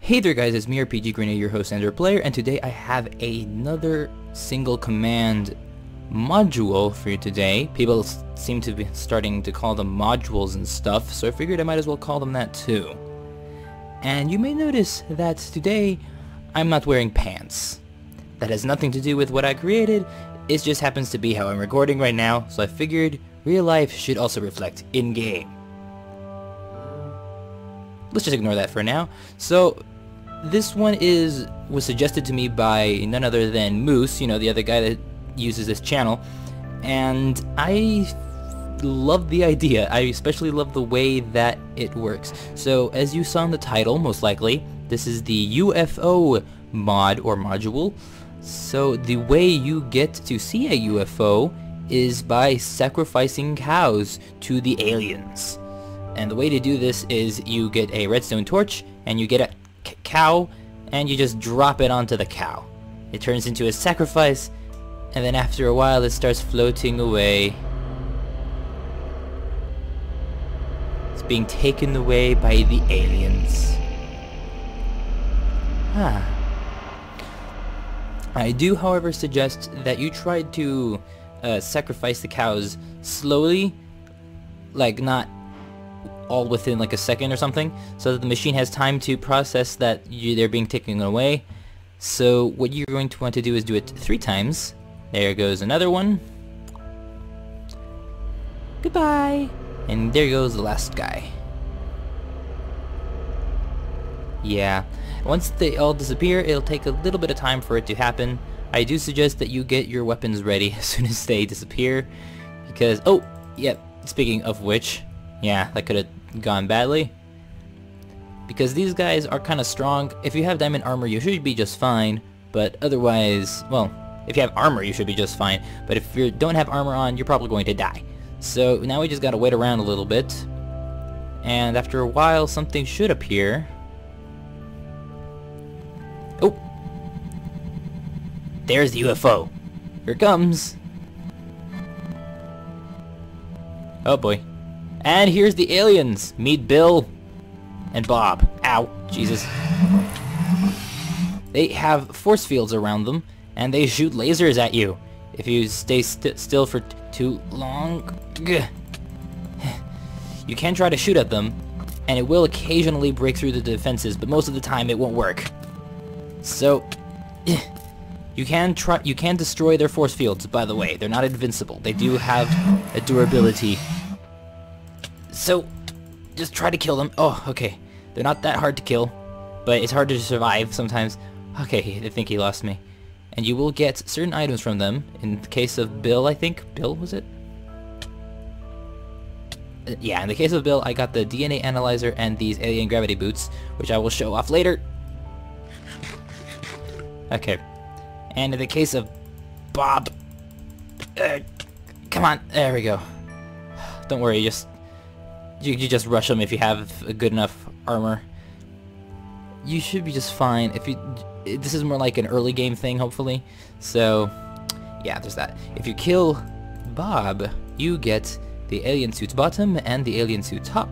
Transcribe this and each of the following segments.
Hey there guys, it's me RPG Green, your host and player, and today I have another single command module for you today. People seem to be starting to call them modules and stuff, so I figured I might as well call them that too. And you may notice that today I'm not wearing pants. That has nothing to do with what I created, it just happens to be how I'm recording right now, so I figured real life should also reflect in-game. Let's just ignore that for now. So this one was suggested to me by none other than Moose, you know, the other guy that uses this channel, and I love the idea. I especially love the way that it works. So as you saw in the title, most likely, this is the UFO mod or module. So the way you get to see a UFO is by sacrificing cows to the aliens. And the way to do this is you get a redstone torch and you get a cow and you just drop it onto the cow. It turns into a sacrifice, and then after a while it starts floating away. It's being taken away by the aliens. I do, however, suggest that you try to sacrifice the cows slowly, like not all within like a second or something, so that the machine has time to process that they're being taken away. So what you're going to want to do is do it 3 times. There goes another one. Goodbye. And there goes the last guy. Yeah. Once they all disappear, it'll take a little bit of time for it to happen. I do suggest that you get your weapons ready as soon as they disappear, because, oh, yeah, speaking of which, yeah, that could have gone badly. Because these guys are kind of strong. If you have diamond armor, you should be just fine, but otherwise, well, if you have armor, you should be just fine, but if you don't have armor on, you're probably going to die. So now we just gotta wait around a little bit, and after a while, something should appear. Oh! There's the UFO. Here it comes. Oh boy. And here's the aliens. Meet Bill and Bob. Ow. Jesus. They have force fields around them, and they shoot lasers at you if you stay still for too long. You can try to shoot at them, and it will occasionally break through the defenses, but most of the time it won't work. So you can destroy their force fields, by the way. They're not invincible. They do have a durability. So just try to kill them. Oh, okay. They're not that hard to kill, but it's hard to survive sometimes. Okay, I think he lost me. And you will get certain items from them. In the case of Bill, I think. Bill, was it? Yeah, in the case of Bill, I got the DNA analyzer and these alien gravity boots, which I will show off later. Okay. And in the case of Bob... come on, there we go. Don't worry, you just rush them if you have a good enough armor. You should be just fine. This is more like an early game thing, hopefully. So, yeah, there's that. If you kill Bob, you get the alien suit's bottom and the alien suit's top.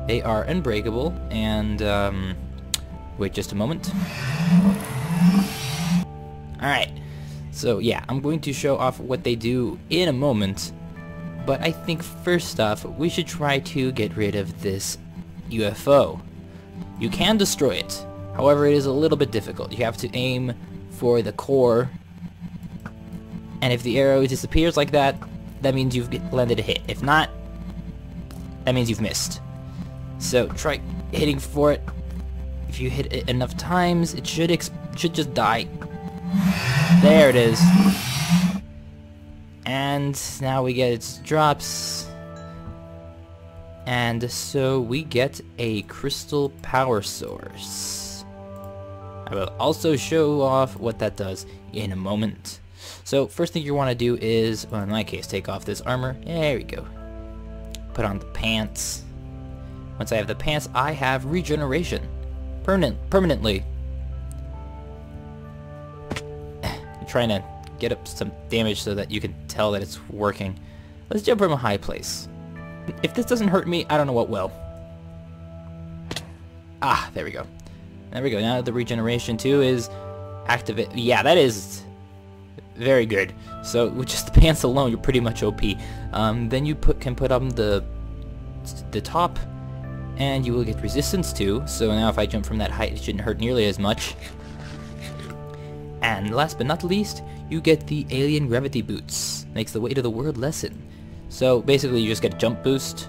They are unbreakable, and, wait just a moment. Alright, so yeah, I'm going to show off what they do in a moment, but I think first off, we should try to get rid of this UFO. You can destroy it, however it is a little bit difficult. You have to aim for the core, and if the arrow disappears like that, that means you've landed a hit. If not, that means you've missed. So try hitting for it. If you hit it enough times, it should just die. There it is. And now we get its drops. And so we get a crystal power source. I will also show off what that does in a moment. So first thing you want to do is, well, in my case, take off this armor. There we go. Put on the pants. Once I have the pants, I have regeneration. Permanently. I'm trying to get up some damage so that you can tell that it's working. Let's jump from a high place. If this doesn't hurt me, I don't know what will. Ah, there we go. There we go. Now the regeneration too is activate. Yeah, that is very good. So with just the pants alone, you're pretty much OP. Then you can put on the top, and you will get resistance too. So now if I jump from that height, it shouldn't hurt nearly as much. And last but not least, you get the alien gravity boots. Makes the weight of the world lessen. So basically you just get a jump boost.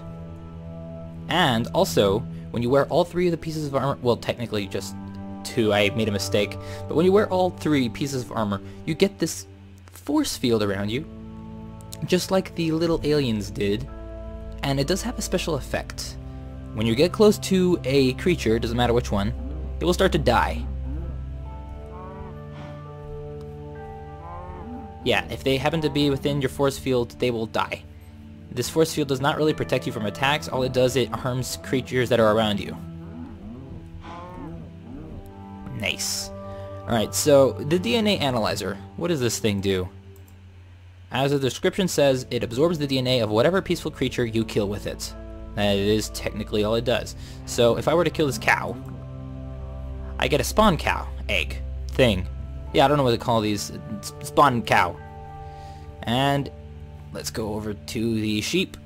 And also, when you wear all 3 of the pieces of armor, well technically just 2, I made a mistake, but when you wear all 3 pieces of armor, you get this force field around you, just like the little aliens did, and it does have a special effect. When you get close to a creature, doesn't matter which one, it will start to die. Yeah, if they happen to be within your force field, they will die. This force field does not really protect you from attacks. All it does, it harms creatures that are around you. Nice. Alright, so the DNA analyzer. What does this thing do? As the description says, it absorbs the DNA of whatever peaceful creature you kill with it. That is technically all it does. So if I were to kill this cow, I get a spawn cow egg thing. Yeah, I don't know what to call these. Spawn cow. And let's go over to the sheep.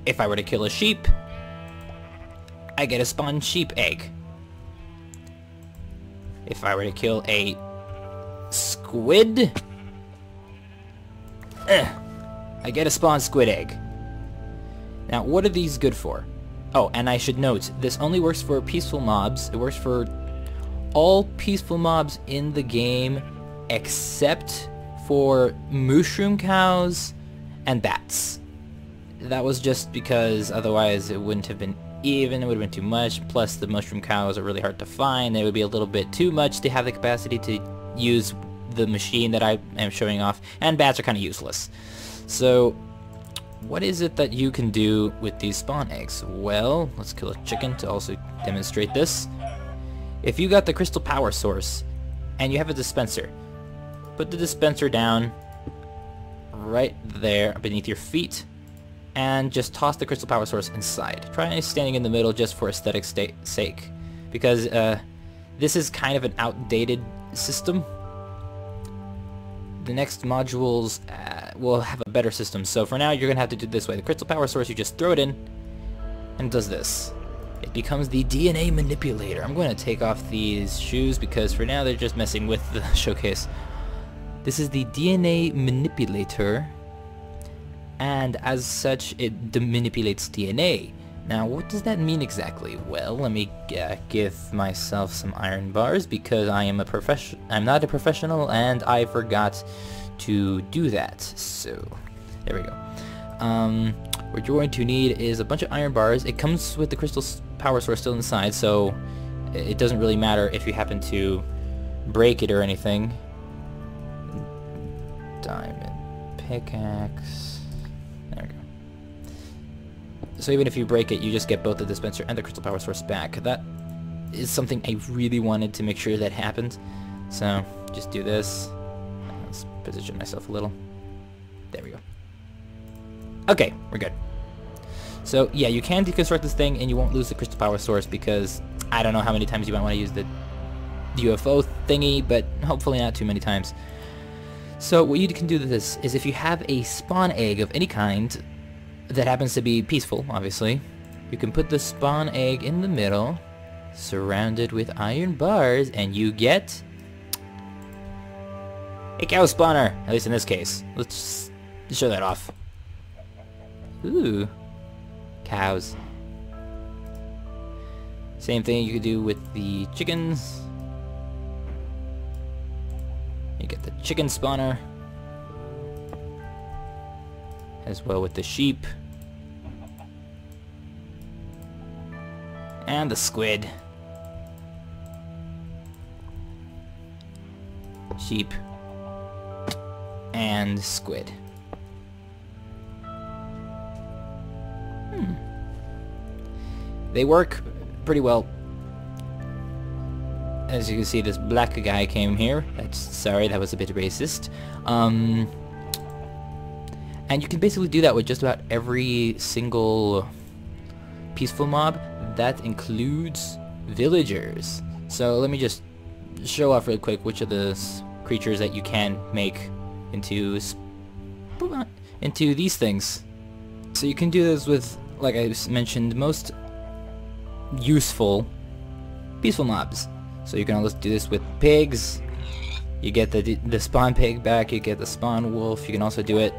If I were to kill a sheep, I get a spawn sheep egg. If I were to kill a squid, I get a spawn squid egg. Now, what are these good for? Oh, and I should note, this only works for peaceful mobs. It works for all peaceful mobs in the game except for mushroom cows and bats. That was just because otherwise it wouldn't have been even, it would have been too much. Plus the mushroom cows are really hard to find. They would be a little bit too much to have the capacity to use the machine that I am showing off, and bats are kind of useless. So what is it that you can do with these spawn eggs? Well, let's kill a chicken to also demonstrate this. If you got the crystal power source and you have a dispenser, put the dispenser down right there beneath your feet and just toss the crystal power source inside. Try standing in the middle just for aesthetic sake, because this is kind of an outdated system. The next modules will have a better system, so for now you're gonna have to do it this way. The crystal power source, you just throw it in and it does this. It becomes the DNA Manipulator. I'm going to take off these shoes because for now they're just messing with the showcase. This is the DNA Manipulator, and as such it manipulates DNA. Now what does that mean exactly? Well, let me give myself some iron bars because I'm not a professional and I forgot to do that. So there we go. What you're going to need is a bunch of iron bars. It comes with the crystal power source still inside, so it doesn't really matter if you happen to break it or anything. Diamond pickaxe. There we go. So even if you break it, you just get both the dispenser and the crystal power source back. That is something I really wanted to make sure that happened. So just do this. Let's position myself a little. There we go. Okay, we're good. So yeah, you can deconstruct this thing and you won't lose the crystal power source because I don't know how many times you might want to use the UFO thingy, but hopefully not too many times. So what you can do with this is if you have a spawn egg of any kind that happens to be peaceful, obviously, you can put the spawn egg in the middle, surrounded with iron bars, and you get a cow spawner, at least in this case. Let's show that off. Ooh, cows. Same thing you could do with the chickens. You get the chicken spawner, as well with the sheep and the squid. Sheep and squid. They work pretty well. As you can see, this black guy came here. Sorry, that was a bit racist. And you can basically do that with just about every single peaceful mob. That includes villagers. So let me just show off real quick which of the creatures that you can make into these things. So you can do this with, like I mentioned, most useful peaceful mobs. So you can always do this with pigs. You get the spawn pig back, you get the spawn wolf. You can also do it,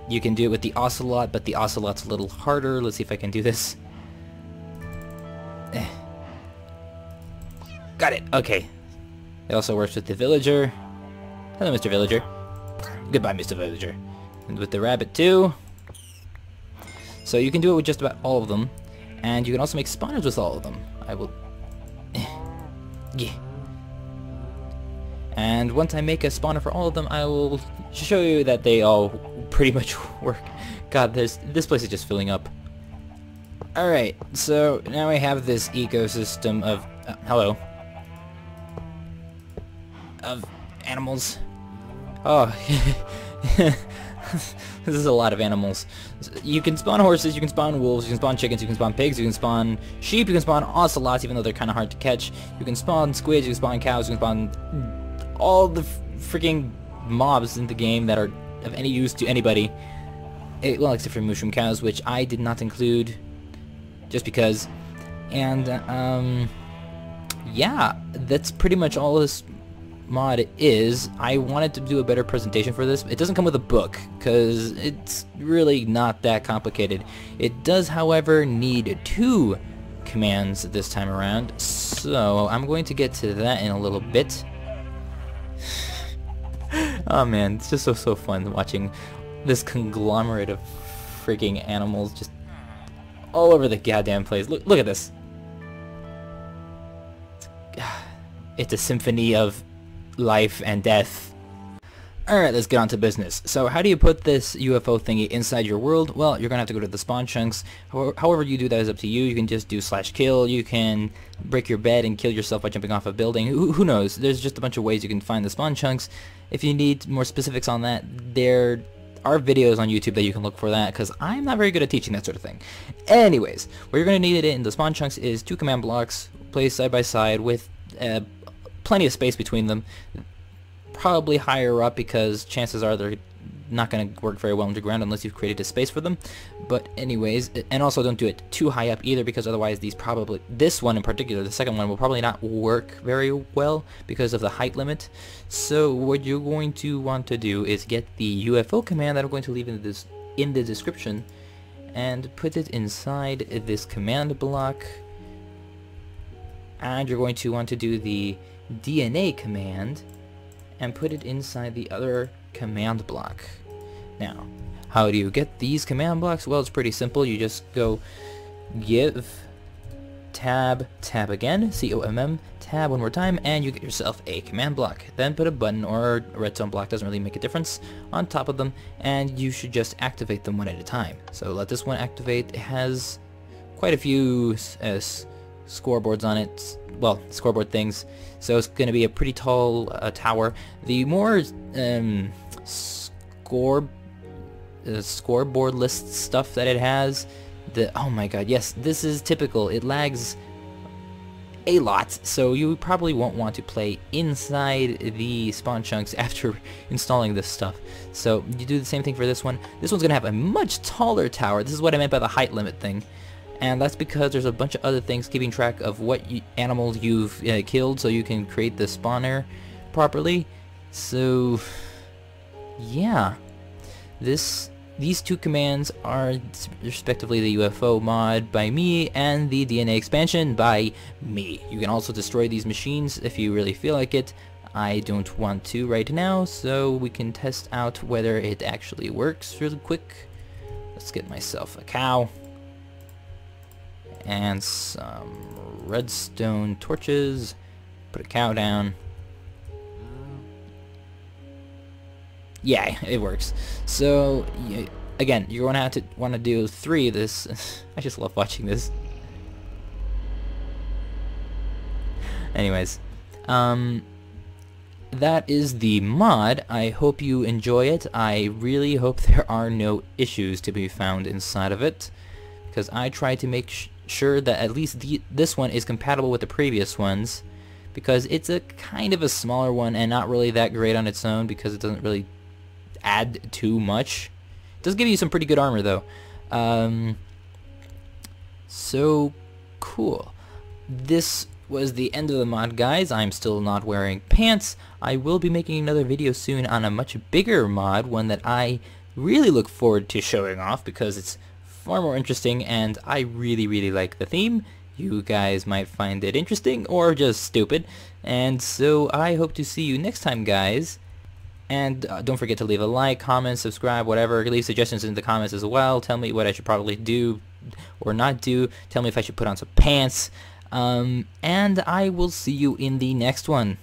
you can do it with the ocelot, but the ocelot's a little harder. Let's see if I can do this. Got it, okay. It also works with the villager. Hello, Mr. Villager. Goodbye, Mr. Villager. And with the rabbit too. So you can do it with just about all of them. And you can also make spawners with all of them. I will... yeah. And once I make a spawner for all of them, I will show you that they all pretty much work. God, this place is just filling up. Alright, so now I have this ecosystem of... hello. Of animals. Oh, this is a lot of animals. You can spawn horses, you can spawn wolves, you can spawn chickens, you can spawn pigs, you can spawn sheep, you can spawn ocelots, even though they're kind of hard to catch. You can spawn squids, you can spawn cows, you can spawn all the freaking mobs in the game that are of any use to anybody. Well, except for mushroom cows, which I did not include, just because. And, yeah, that's pretty much all this mod is. I wanted to do a better presentation for this. It doesn't come with a book because it's really not that complicated. It does, however, need 2 commands this time around, so I'm going to get to that in a little bit. Oh man, it's just so fun watching this conglomerate of freaking animals just all over the goddamn place. Look at this. It's a symphony of life and death. Alright, let's get on to business. So how do you put this UFO thingy inside your world? Well, you're gonna have to go to the spawn chunks. However you do that is up to you. You can just do /kill. You can break your bed and kill yourself by jumping off a building. Who knows? There's just a bunch of ways you can find the spawn chunks. If you need more specifics on that, there are videos on YouTube that you can look for that, because I'm not very good at teaching that sort of thing. Anyways, what you're gonna need it in the spawn chunks is 2 command blocks placed side by side with plenty of space between them, probably higher up because chances are they're not going to work very well underground unless you've created a space for them. But anyways, and also don't do it too high up either, because otherwise this one in particular, the second one, will probably not work very well because of the height limit. So what you're going to want to do is get the UFO command that I'm going to leave in the description and put it inside this command block. And you're going to want to do the DNA command and put it inside the other command block. Now, how do you get these command blocks? Well, it's pretty simple. You just go give tab again, COMM, tab one more time, and you get yourself a command block. Then put a button or a redstone block, doesn't really make a difference, on top of them, and you should just activate them one at a time. So let this one activate. It has quite a few scoreboards on it, well, scoreboard things, so it's going to be a pretty tall tower. The more scoreboard list stuff that it has, oh my god, yes, this is typical. It lags a lot, so you probably won't want to play inside the spawn chunks after installing this stuff. So you do the same thing for this one. This one's going to have a much taller tower. This is what I meant by the height limit thing. And that's because there's a bunch of other things keeping track of what animals you've killed, so you can create the spawner properly. So, yeah. These 2 commands are respectively the UFO mod by me and the DNA expansion by me. You can also destroy these machines if you really feel like it. I don't want to right now, so we can test out whether it actually works really quick. Let's get myself a cow. And some redstone torches. Put a cow down. Yeah, it works. So again, you're going to want to do 3 of this. I just love watching this. Anyways, that is the mod. I hope you enjoy it. I really hope there are no issues to be found inside of it, because I tried to make sure that at least this one is compatible with the previous ones, because it's a kind of a smaller one and not really that great on its own because it doesn't really add too much. It does give you some pretty good armor though. So cool. This was the end of the mod, guys. I'm still not wearing pants. I will be making another video soon on a much bigger mod, one that I really look forward to showing off because it's far more interesting and I really like the theme. You guys might find it interesting or just stupid, and so I hope to see you next time, guys. And don't forget to leave a like, comment, subscribe, whatever. Leave suggestions in the comments as well. Tell me what I should probably do or not do. Tell me if I should put on some pants. And I will see you in the next one.